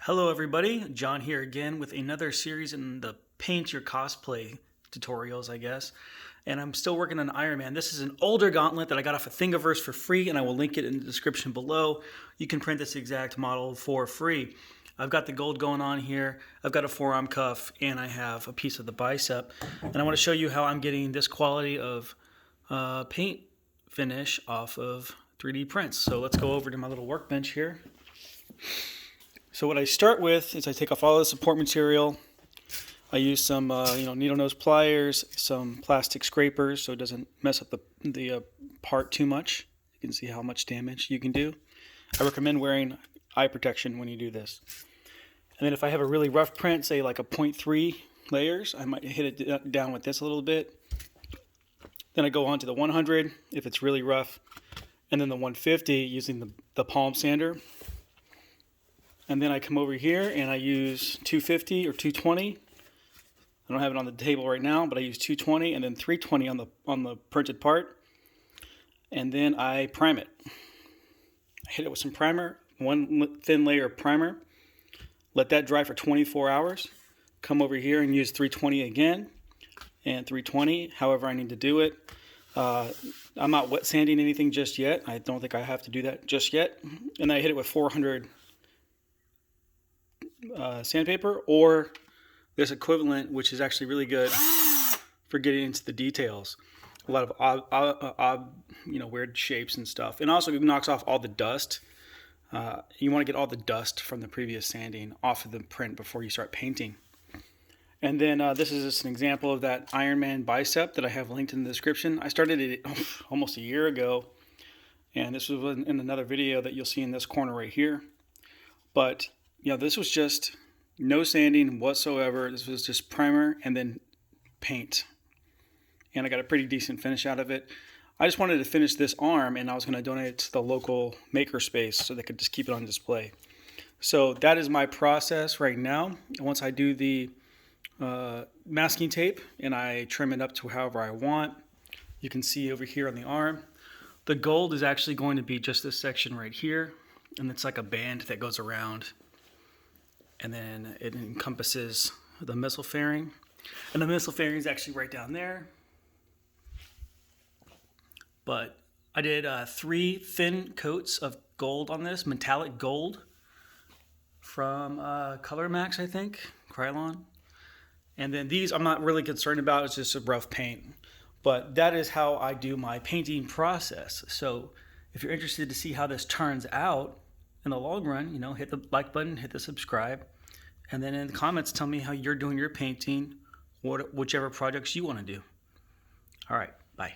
Hello everybody, John here again with another series in the Paint Your Cosplay tutorials, I guess. And I'm still working on Iron Man. This is an older gauntlet that I got off of Thingiverse for free, and I will link it in the description below. You can print this exact model for free. I've got the gold going on here, I've got a forearm cuff, and I have a piece of the bicep. And I want to show you how I'm getting this quality of paint finish off of 3D prints. So let's go over to my little workbench here. So what I start with is I take off all the support material. I use some needle nose pliers, some plastic scrapers so it doesn't mess up the part too much. You can see how much damage you can do. I recommend wearing eye protection when you do this. And then if I have a really rough print, say like a 0.3 layers, I might hit it down with this a little bit. Then I go on to the 100 if it's really rough, and then the 150 using the palm sander. And then I come over here and I use 250 or 220. I don't have it on the table right now, but I use 220 and then 320 on the printed part. And then I prime it. I hit it with some primer, one thin layer of primer. Let that dry for 24 hours. Come over here and use 320 again and 320, however I need to do it. I'm not wet sanding anything just yet. I don't think I have to do that just yet. And then I hit it with 400 sandpaper, or this equivalent, which is actually really good for getting into the details. A lot of odd weird shapes and stuff, and also it knocks off all the dust. You want to get all the dust from the previous sanding off of the print before you start painting. And then this is just an example of that Iron Man bicep that I have linked in the description. I started it almost a year ago, and this was in another video that you'll see in this corner right here. But this was just no sanding whatsoever. This was just primer and then paint. And I got a pretty decent finish out of it. I just wanted to finish this arm, and I was going to donate it to the local makerspace so they could just keep it on display. So that is my process right now. Once I do the masking tape and I trim it up to however I want, you can see over here on the arm, the gold is actually going to be just this section right here. And it's like a band that goes around. And then it encompasses the missile fairing. And the missile fairing is actually right down there. But I did 3 thin coats of gold on this, metallic gold from Color Max, I think, Krylon. And then these I'm not really concerned about, it's just a rough paint. But that is how I do my painting process. So if you're interested to see how this turns out in the long run, hit the like button, hit the subscribe, and then in the comments tell me how you're doing your painting, whichever projects you want to do. All right, bye.